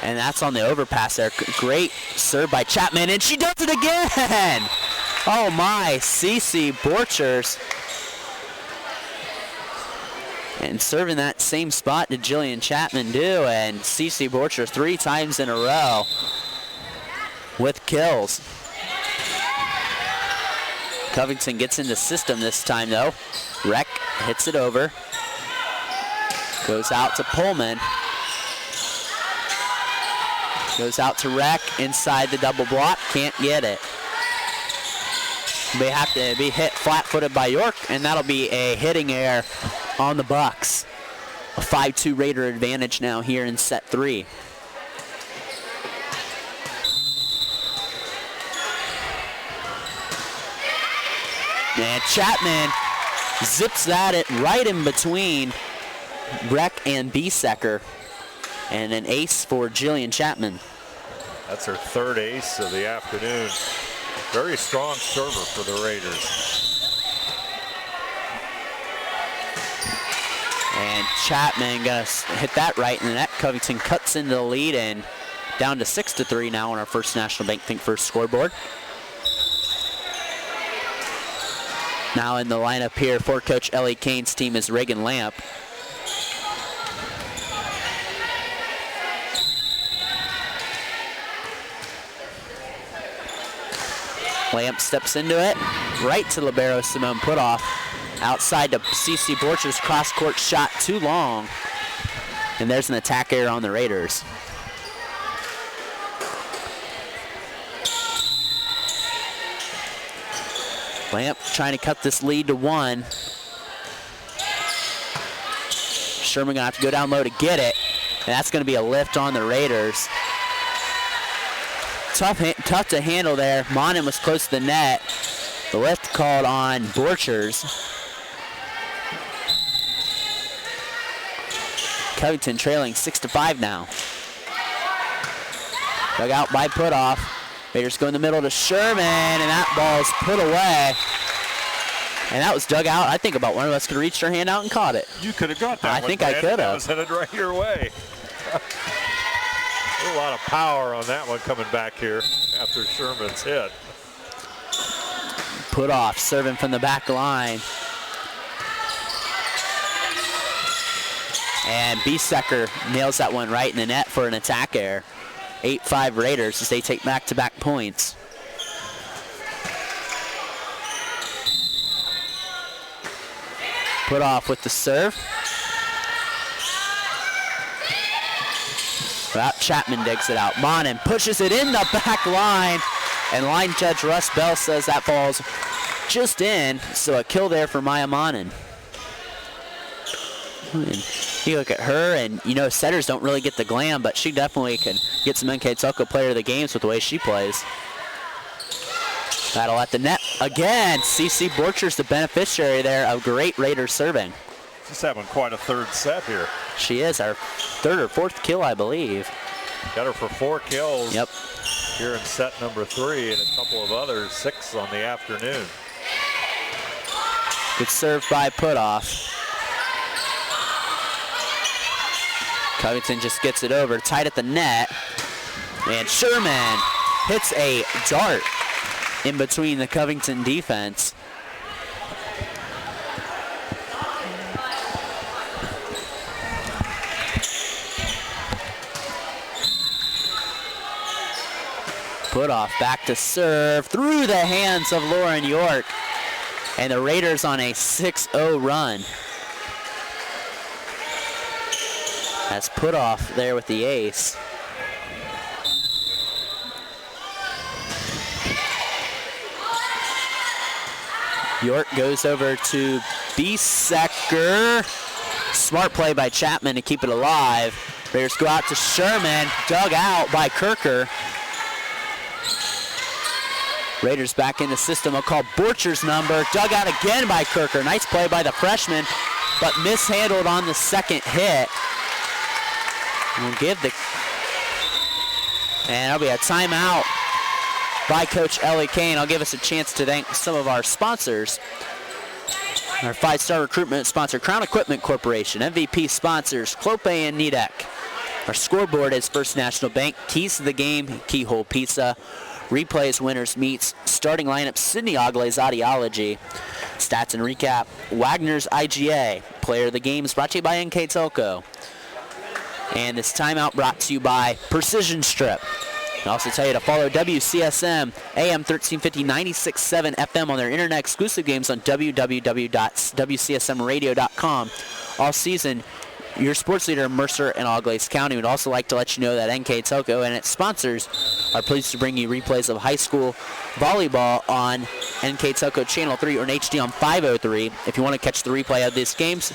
And that's on the overpass there. Great serve by Chapman, and she does it again. Oh my, CC Borchers. And serving that same spot did Jillian Chapman do, and CC Borchers 3 times in a row with kills. Covington gets in the system this time though. Reck hits it over. Goes out to Pullman. Goes out to Reck inside the double block, can't get it. They have to be hit flat-footed by York, and that'll be a hitting error on the Bucks. A 5-2 Raider advantage now here in set 3. And Chapman zips that right in between Breck and Biesecker. And an ace for Jillian Chapman. That's her 3rd ace of the afternoon. Very strong server for the Raiders. And Chapman gonna hit that right in the net. Covington cuts into the lead, and Down to 6-3 now on our First National Bank Think First scoreboard. Now in the lineup here for Coach Ellie Kane's team is Reagan Lamp. Lamp steps into it, right to libero Simone Putoff. Outside to CC Borchers, cross-court shot too long. And there's an attack error on the Raiders. Lamp trying to cut this lead to 1. Sherman gonna have to go down low to get it. And that's gonna be a lift on the Raiders. Tough to handle there. Monin was close to the net. The lift called on Borchers. Covington trailing 6-5 now. Dug out by Putoff. Raiders go in the middle to Sherman, and that ball's put away. And that was dug out. I think about one of us could have reached our hand out and caught it. You could have got that. I think I could have. That was headed right your way. A lot of power on that one coming back here after Sherman's hit. Putoff serving from the back line. And Biesecker nails that one right in the net for an attack error. 8-5 Raiders as they take back-to-back points. Putoff with the serve. Well, Chapman digs it out. Monin pushes it in the back line. And line judge Russ Bell says that falls just in. So a kill there for Maya Monin. And you look at her, and you know setters don't really get the glam, but she definitely can get some NKTelco player of the games with the way she plays. Battle at the net again. CC Borchers the beneficiary there of great Raiders serving. She's having quite a third set here. She is, our third or fourth kill, I believe. Got her for 4 kills. Yep. Here in set number 3, and a couple of others, 6 on the afternoon. Good serve by Putoff. Covington just gets it over, tight at the net. And Sherman hits a dart in between the Covington defense. Putoff back to serve through the hands of Lauren York. And the Raiders on a 6-0 run. That's Putoff there with the ace. York goes over to Biesecker. Smart play by Chapman to keep it alive. Raiders go out to Sherman, dug out by Kirker. Raiders back in the system. I'll call Borchers' number. Dug out again by Kirker. Nice play by the freshman, but mishandled on the second hit. We'll give the, and that'll be a timeout by Coach Ellie Kane. I'll give us a chance to thank some of our sponsors. Our 5-star recruitment sponsor, Crown Equipment Corporation. MVP sponsors, Clope and Nidek. Our scoreboard is First National Bank. Keys to the game, Keyhole Pizza. Replays, winners, meets, starting lineup, Sydney Ogle's Audiology. Stats and recap, Wagner's IGA. Player of the game is brought to you by NKTelco. And this timeout brought to you by Precision Strip. I also tell you to follow WCSM AM 1350 96.7 FM on their internet exclusive games on www.wcsmradio.com. All season, your sports leader in Mercer and Auglaize County would also like to let you know that NKTelco and its sponsors are pleased to bring you replays of high school volleyball on NKTelco Channel 3 or in HD on 503. If you want to catch the replay of these games,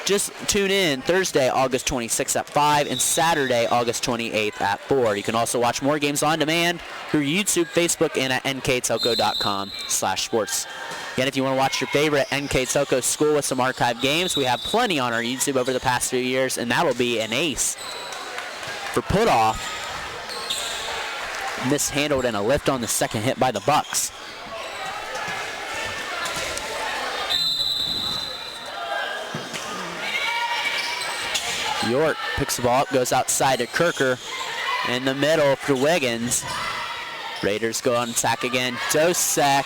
just tune in Thursday, August 26th at 5 and Saturday, August 28th at 4. You can also watch more games on demand through YouTube, Facebook, and at nktelco.com/sports. Again, if you want to watch your favorite NKTelco school with some archive games, we have plenty on our YouTube over the past few years, and that'll be an ace for Putoff. Mishandled and a lift on the second hit by the Bucks. York picks the ball up, goes outside to Kirker. in the middle for Wiggins. Raiders go on attack again. Dosek.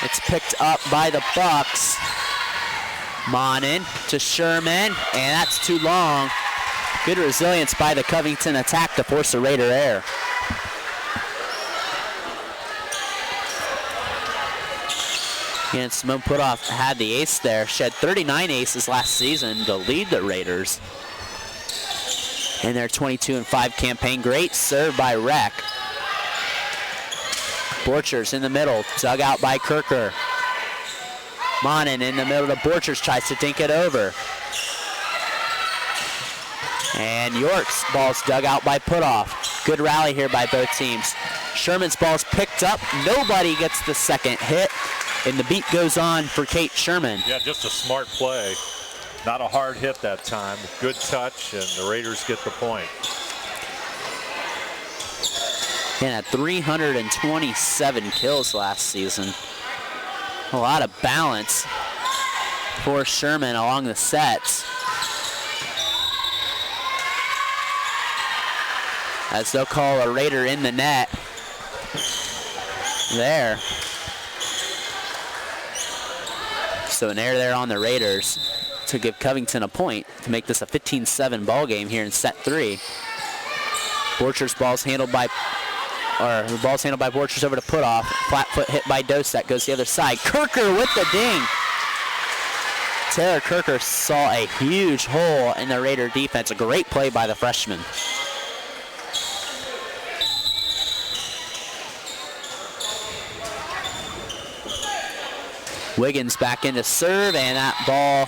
It's picked up by the Bucks. Monin to Sherman, and that's too long. Good resilience by the Covington attack to force a Raider error. And Simone Putoff had the ace there. She had 39 aces last season to lead the Raiders in their 22-5 campaign. Great serve by Reck. Borchers in the middle, dug out by Kirker. Monin in the middle to Borchers, tries to dink it over. And York's ball's dug out by Putoff. Good rally here by both teams. Sherman's ball's picked up. Nobody gets the second hit. And the beat goes on for Kate Sherman. Yeah, just a smart play. Not a hard hit that time. Good touch, and the Raiders get the point. And at 327 kills last season. A lot of balance for Sherman along the sets. As they'll call a Raider in the net. There. So an error there on the Raiders to give Covington a point to make this a 15-7 ball game here in set 3. Borchers' ball's handled by Borchers over to Putoff. Flat foot hit by Dosek, goes the other side. Kirker with the ding. Taylor Kirker saw a huge hole in the Raider defense. A great play by the freshman. Wiggins back into serve, and that ball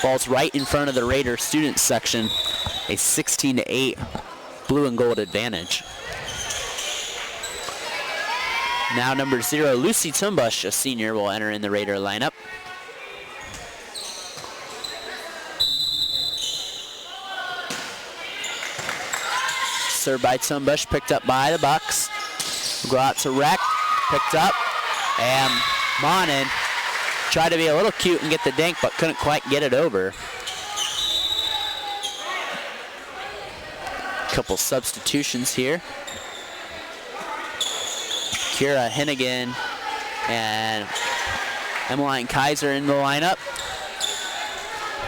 falls right in front of the Raiders student section. A 16-8 blue and gold advantage. Now number 0, Lucy Tumbush, a senior, will enter in the Raider lineup. Served by Tumbush, picked up by the Bucks. We'll go out to Reck, picked up, and Monin tried to be a little cute and get the dink, but couldn't quite get it over. Couple substitutions here. Kira Hennigan and Emmeline Kaiser in the lineup,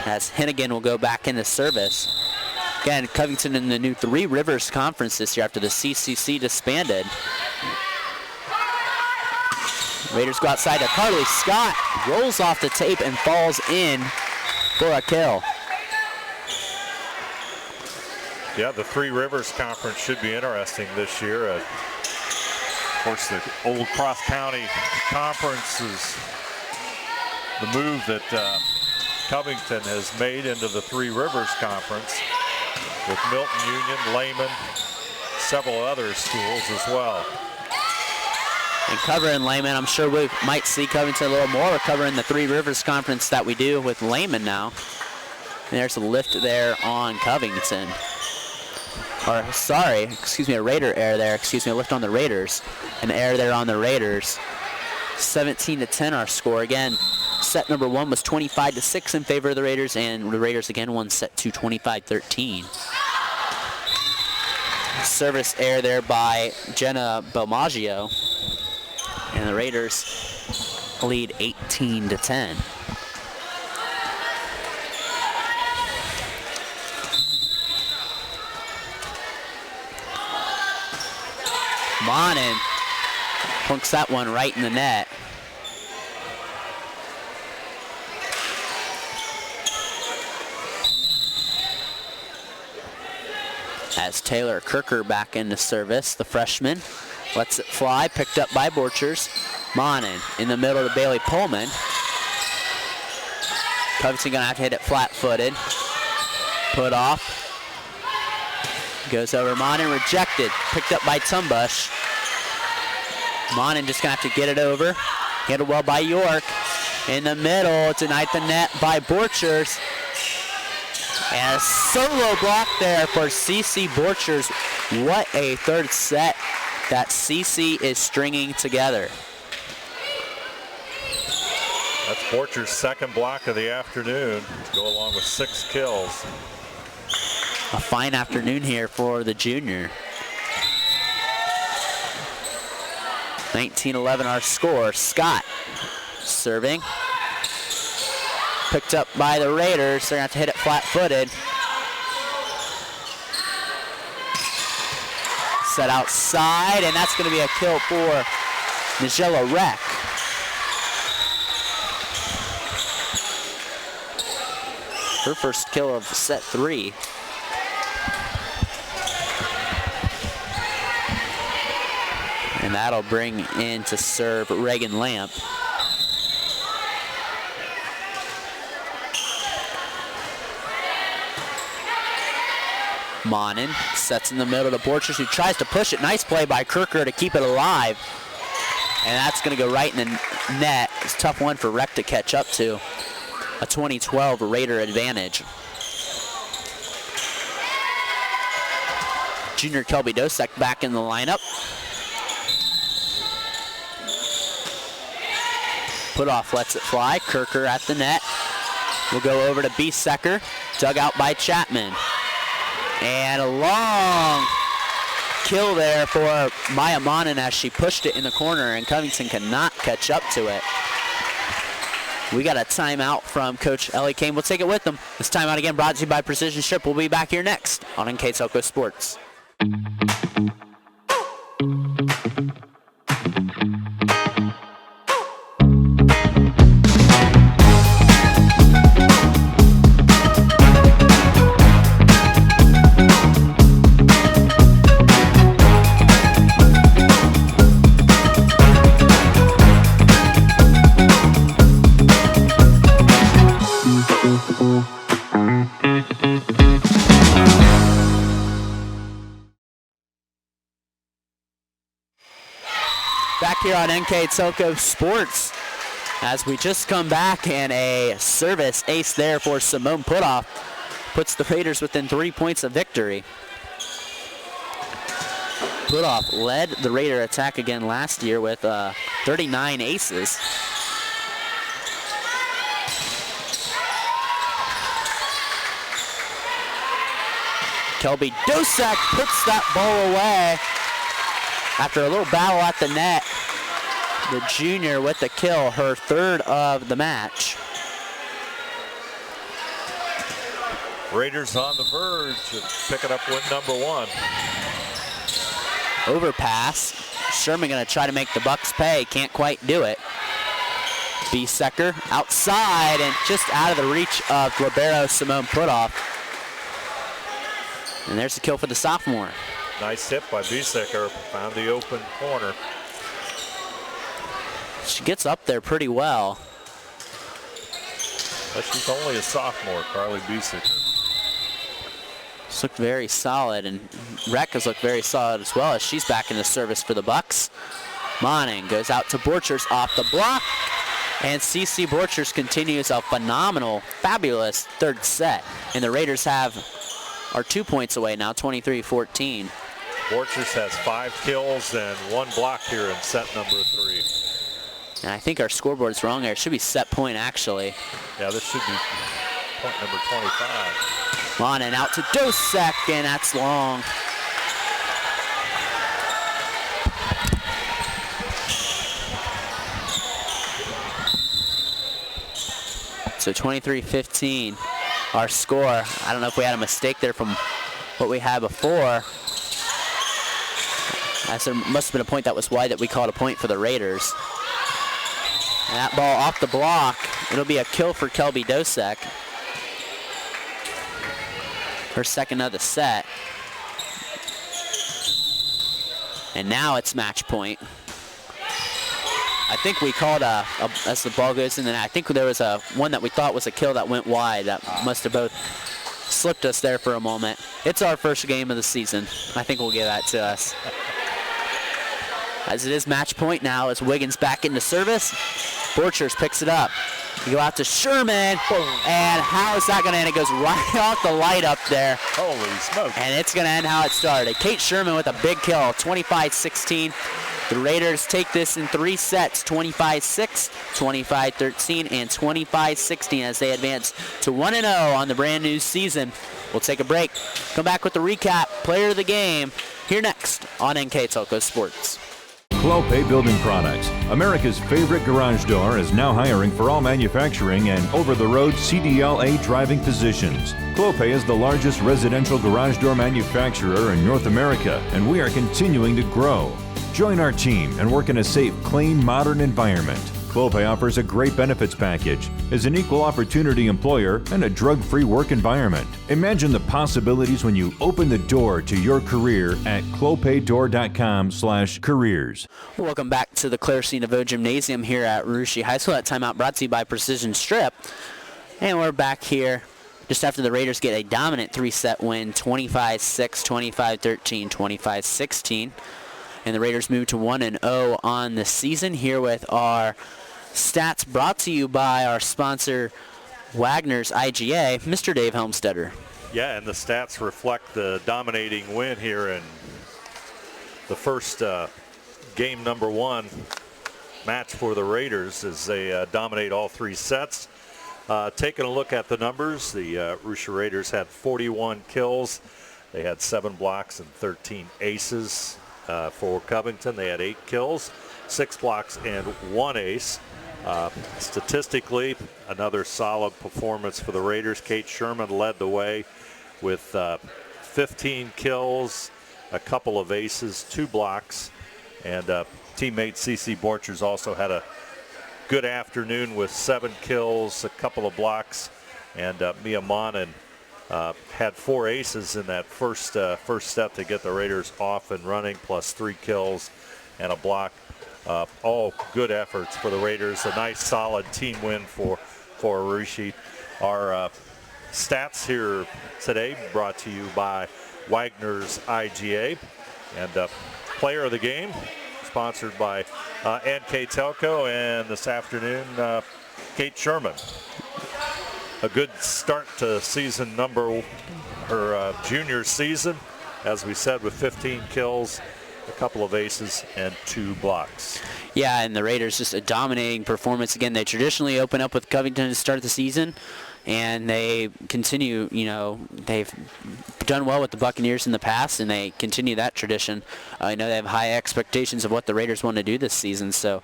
as Hennigan will go back into service. Again, Covington in the new Three Rivers Conference this year after the CCC disbanded. Raiders go outside to Carly Scott, rolls off the tape and falls in for a kill. Yeah, the Three Rivers Conference should be interesting this year. Of course, the old cross-county conference is the move that Covington has made into the Three Rivers Conference with Milton Union, Lehman, several other schools as well. And covering Lehman, I'm sure we might see Covington a little more. We're covering the Three Rivers Conference that we do with Lehman now. And there's a lift there on Covington. Or, sorry, excuse me, a Raider error there. Excuse me, a lift on the Raiders. An error there on the Raiders. 17-10 our score. Again, set number 1 was 25-6 in favor of the Raiders, and the Raiders again won set 2 25-13. Service error there by Jenna Belmaggio. And the Raiders lead 18-10. Monin plunks that one right in the net. As Taylor Kirker back into service, the freshman lets it fly, picked up by Borchers. Monin in the middle to Bailey Pullman. Covington gonna have to hit it flat-footed. Put off. Goes over Monin, rejected. Picked up by Tumbush. Monin just gonna have to get it over. Handled well by York. In the middle, denied the net by Borchers. And a solo block there for CC Borchers. What a third set that CC is stringing together. That's Borchers' second block of the afternoon to go along with 6 kills. A fine afternoon here for the junior. 19-11 our score. Scott serving. Picked up by the Raiders. They're going to have to hit it flat-footed. Set outside, and that's going to be a kill for Nigella Reck. Her first kill of set 3. And that'll bring in to serve Reagan Lamp. Monin sets in the middle to Borchers, who tries to push it. Nice play by Kirker to keep it alive. And that's going to go right in the net. It's a tough one for Reck to catch up to. A 2012 Raider advantage. Junior Kelby Dosek back in the lineup. Put-off lets it fly. Kirker at the net. We'll go over to Biesecker. Dug out by Chapman. And a long kill there for Maya Monin as she pushed it in the corner, and Covington cannot catch up to it. We got a timeout from Coach Ellie Kane. We'll take it with them. This timeout again brought to you by Precision Strip. We'll be back here next on NKTelco Sports. Back here on NKTelco Sports as we just come back, and a service ace there for Simone Putoff puts the Raiders within 3 points of victory. Putoff led the Raider attack again last year with 39 aces. Kelby Dosek puts that ball away. After a little battle at the net, the junior with the kill, her third of the match. Raiders on the verge of picking up win number 1. Overpass. Sherman going to try to make the Bucks pay. Can't quite do it. Biesecker outside and just out of the reach of libero Simone Putoff. And there's the kill for the sophomore. Nice hit by Biesecker. Found the open corner. She gets up there pretty well. But she's only a sophomore, Carly Biesecker. She's looked very solid, and Reck has looked very solid as well as she's back in the service for the Bucks. Monin goes out to Borchers off the block, and CC Borchers continues a phenomenal, fabulous third set. And the Raiders are 2 points away now, 23-14. Borchers has 5 kills and 1 block here in set number 3. And I think our scoreboard's wrong there. It should be set point, actually. Yeah, this should be point number 25. Monin out to Dosek, and that's long. So 23-15, our score. I don't know if we had a mistake there from what we had before. As there must have been a point that was wide that we called a point for the Raiders. And that ball off the block. It'll be a kill for Kelby Dosek. Her second of the set. And now it's match point. I think we called as the ball goes in, and I think there was one that we thought was a kill that went wide. That must have both slipped us there for a moment. It's our first game of the season. I think we'll give that to us. As it is match point now as Wiggins back into service. Borchers picks it up. You go out to Sherman, and how is that going to end? It goes right off the light up there. Holy smoke. And it's going to end how it started. Kate Sherman with a big kill, 25-16. The Raiders take this in 3 sets, 25-6, 25-13, and 25-16 as they advance to 1-0 on the brand new season. We'll take a break. Come back with the recap, player of the game, here next on NKTelco Sports. Clopay Building Products, America's favorite garage door, is now hiring for all manufacturing and over-the-road CDLA driving positions. Clopay is the largest residential garage door manufacturer in North America, and we are continuing to grow. Join our team and work in a safe, clean, modern environment. Clopay offers a great benefits package, is an equal opportunity employer, and a drug-free work environment. Imagine the possibilities when you open the door to your career at clopaydoor.com/careers. Welcome back to the Claire C. Naveau Gymnasium here at Russia High School. That timeout brought to you by Precision Strip. And we're back here just after the Raiders get a dominant 3-set win, 25-6, 25-13, 25-16. And the Raiders move to 1-0 on the season. Here with our stats brought to you by our sponsor, Wagner's IGA, Mr. Dave Helmstetter. Yeah, and the stats reflect the dominating win here in the first game number 1 match for the Raiders as they dominate all 3 sets. Taking a look at the numbers, the Russia Raiders had 41 kills. They had 7 blocks and 13 aces. For Covington, they had 8 kills, 6 blocks, and 1 ace. Statistically, another solid performance for the Raiders. Kate Sherman led the way with 15 kills, a couple of aces, 2 blocks, and teammate CeCe Borchers also had a good afternoon with 7 kills, a couple of blocks, and Mia Monin had 4 aces in that first set to get the Raiders off and running, plus 3 kills and a block. All good efforts for the Raiders. A nice, solid team win for Arushi. Our stats here today brought to you by Wagner's IGA, and player of the game sponsored by NKTelco, and this afternoon Kate Sherman. A good start to season her junior season, as we said, with 15 kills, a couple of aces, and 2 blocks. Yeah, and the Raiders just a dominating performance. Again, they traditionally open up with Covington to start the season, and they continue, they've done well with the Buccaneers in the past, and they continue that tradition. I know they have high expectations of what the Raiders want to do this season, so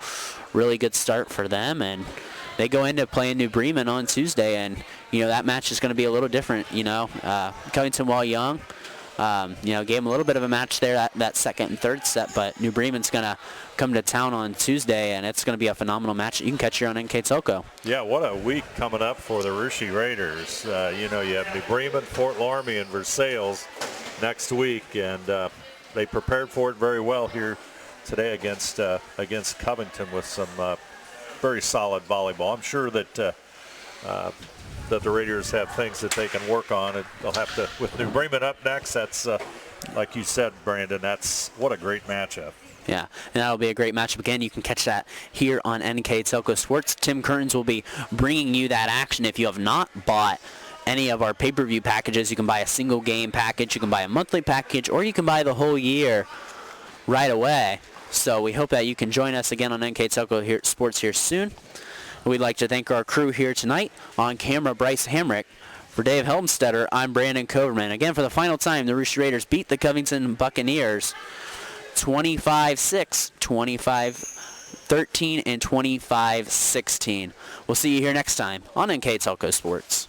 really good start for them. And they go into playing New Bremen on Tuesday, and that match is going to be a little different. Covington, while young, gave them a little bit of a match there that second and third set, but New Bremen's going to come to town on Tuesday, and it's going to be a phenomenal match. You can catch here on NKTelco. Yeah, what a week coming up for the Russia Raiders. You have New Bremen, Fort Laramie, and Versailles next week, and they prepared for it very well here today against Covington with some very solid volleyball. I'm sure that that the Raiders have things that they can work on, and they'll have to, with New Bremen up next. That's like you said, Brandon, what a great matchup. Yeah, and that'll be a great matchup. Again, you can catch that here on NKTelco Sports. Tim Kearns will be bringing you that action. If you have not bought any of our pay-per-view packages, you can buy a single game package, you can buy a monthly package, or you can buy the whole year right away. So we hope that you can join us again on NKTelco Sports here soon. We'd like to thank our crew here tonight. On camera, Bryce Hamrick. For Dave Helmstetter, I'm Brandon Coverman. Again, for the final time, the Russia Raiders beat the Covington Buccaneers 25-6, 25-13, and 25-16. We'll see you here next time on NKTelco Sports.